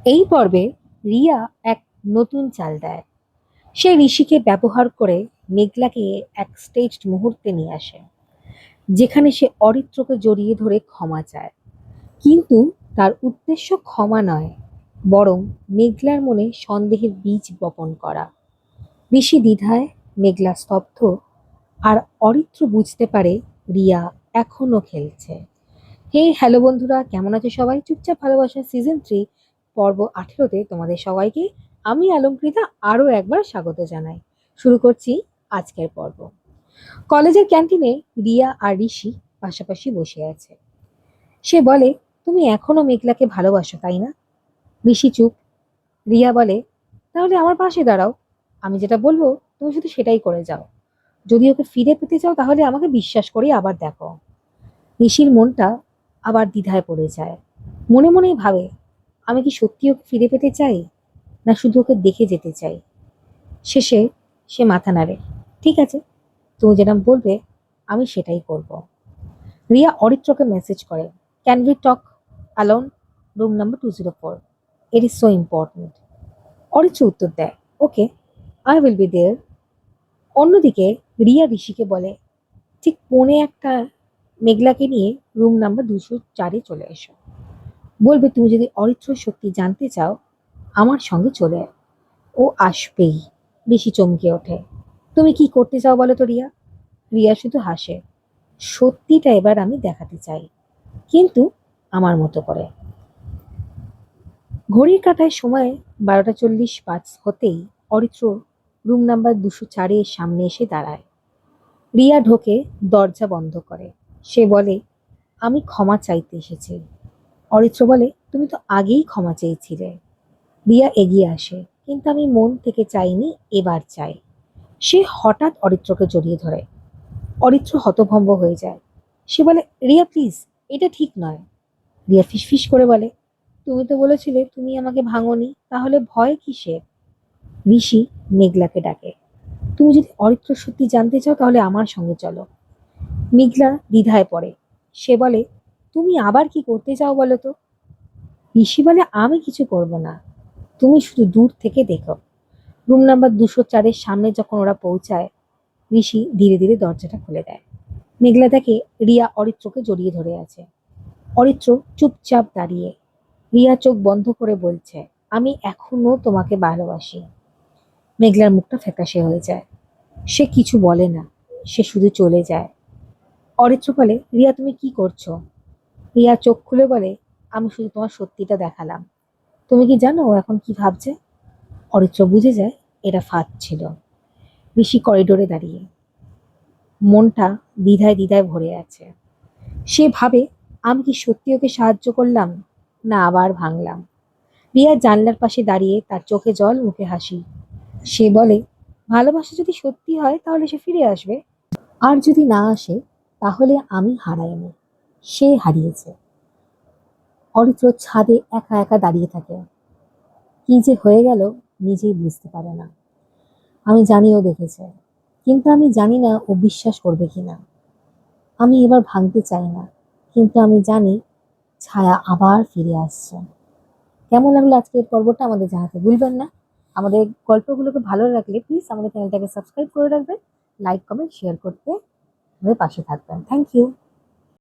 এই পর্বে রিয়া এক নতুন চাল দেয়। সে ঋষিকে ব্যবহার করে মেঘলাকে এক স্টেজড মুহূর্তে নিয়ে আসে, যেখানে সে অরিত্রকে জড়িয়ে ধরে ক্ষমা চায়। কিন্তু তার উদ্দেশ্য ক্ষমা নয়, বরং মেঘলার মনে সন্দেহের বীজ বপন করা। ঋষি দ্বিধায়, মেঘলা স্তব্ধ, আর অরিত্র বুঝতে পারে রিয়া এখনো খেলছে। হে হ্যালো বন্ধুরা, কেমন আছে সবাই? চুপচাপ ভালোবাসা সিজন 3 পর্ব 18-তে তোমাদের সবাইকে আমি অলঙ্কৃতা আরো একবার স্বাগত জানাই। শুরু করছি আজকের পর্ব। কলেজের ক্যান্টিনে রিয়া আর ঋষি পাশাপাশি বসে আছে। সে বলে, তুমি এখনো মেঘলাকে ভালোবাসো তাই না? ঋষি চুপ। রিয়া বলে, তাহলে আমার পাশে দাঁড়াও, আমি যেটা বলবো তুমি শুধু সেটাই করে যাও। যদি ওকে ফিরে পেতে চাও তাহলে আমাকে বিশ্বাস করে আবার দেখো। ঋষির মনটা আবার দ্বিধায় পড়ে যায়। মনে মনেই ভাবে, আমি কি সত্যি ওকে ফিরে পেতে চাই, না শুধু ওকে দেখে যেতে চাই? শেষে সে মাথা নাড়ে। ঠিক আছে, তুমি যেটা বলবে আমি সেটাই করব। রিয়া অরিত্রকে মেসেজ করে, can we talk alone, room number 204, it is so important. Aritra উত্তর দেয়, ওকে, আই উইল বি দেয়ার। অন্যদিকে রিয়া ঋষিকে বলে, ঠিক পৌনে 1টা মেঘলাকে নিয়ে রুম নাম্বার 204-এ চলে এসো। বলবে, তুমি যদি অরিত্র সত্যি জানতে চাও আমার সঙ্গে চলে আয়। ও আসবেই। বেশি চমকে ওঠে। তুমি কি করতে চাও বলো তো রিয়া? রিয়া শুধু হাসে। সত্যিটা এবার আমি দেখাতে চাই, কিন্তু আমার মতো করে। ঘড়ির কাঁটায় সময় 12:40 হতেই অরিত্র রুম নাম্বার 204-এর সামনে এসে দাঁড়ায়। রিয়া ঢোকে, দরজা বন্ধ করে। সে বলে, আমি ক্ষমা চাইতে এসেছি। অরিত্র বলে, তুমি তো আগেই ক্ষমা চেয়েছিলে। রিয়া এগিয়ে আসে, কিন্তু আমি মন থেকে চাইনি, এবার চাই। সে হঠাৎ অরিত্রকে জড়িয়ে ধরে। অরিত্র হতভম্ব হয়ে যায়। সে বলে, রিয়া প্লিজ, এটা ঠিক নয়। রিয়া ফিসফিস করে বলে, তুমি তো বলেছিলে তুমি আমাকে ভাঙোনি, তাহলে ভয় কিসের? ঋষি মেঘলাকে ডাকে, তুমি যদি অরিত্র সত্যি জানতে চাও তাহলে আমার সঙ্গে চলো। মেঘলা দ্বিধায় পড়ে। সে বলে, তুমি আবার কি করতে চাও বলো তো? ঋষি বলে, আমি কিছু করব না, তুমি শুধু দূর থেকে দেখো। রুম নাম্বার 204-এর সামনে যখন ওরা পৌঁছায়, ঋষি ধীরে ধীরে দরজাটা খুলে দেয়। মেঘলা দেখে রিয়া অরিত্রকে জড়িয়ে ধরে আছে। অরিত্র চুপচাপ দাঁড়িয়ে। রিয়া চোখ বন্ধ করে বলছে, আমি এখনো তোমাকে ভালোবাসি। মেঘলার মুখটা ফ্যাকাশে হয়ে যায়। সে কিছু বলে না, সে শুধু চলে যায়। অরিত্র বলে, রিয়া তুমি কি করছো? রিয়া চোখ খুলে বলে, আমি শুধু তোমার সত্যিটা দেখালাম। তুমি কি জানো ও এখন কি ভাবছে? অরিত্র বুঝে যায় এটা ফাঁদ ছিল। ঋষি করিডোরে দাঁড়িয়ে, মনটা দ্বিধায় দ্বিধায় ভরে আছে। সে ভাবে, আমি কি সত্যি ওকে সাহায্য করলাম, না আবার ভাঙলাম? রিয়া জানলার পাশে দাঁড়িয়ে, তার চোখে জল মুখে হাসি। সে বলে, ভালোবাসা যদি সত্যি হয় তাহলে সে ফিরে আসবে, আর যদি না আসে তাহলে আমি হারাইনি, সে হারিয়েছে। অরিত্র ছাদে একা একা দাঁড়িয়ে থাকে। কি যে হয়ে গেল নিজেই বুঝতে পারে না। আমি জানি ও দেখেছে, কিন্তু আমি জানি না ও বিশ্বাস করবে কিনা। আমি এবার ভাঙতে চাই না, কিন্তু আমি জানি ছায়া আবার ফিরে আসছে। কেমন লাগলো আজকের পর্বটা আমাদের জানাতে ভুলবেন না। আমাদের গল্পগুলোকে ভালো লাগলে প্লিজ আমাদের চ্যানেলটাকে সাবস্ক্রাইব করে রাখবেন, লাইক কমেন্ট শেয়ার করতে আমাদের পাশে থাকবেন। Thank you.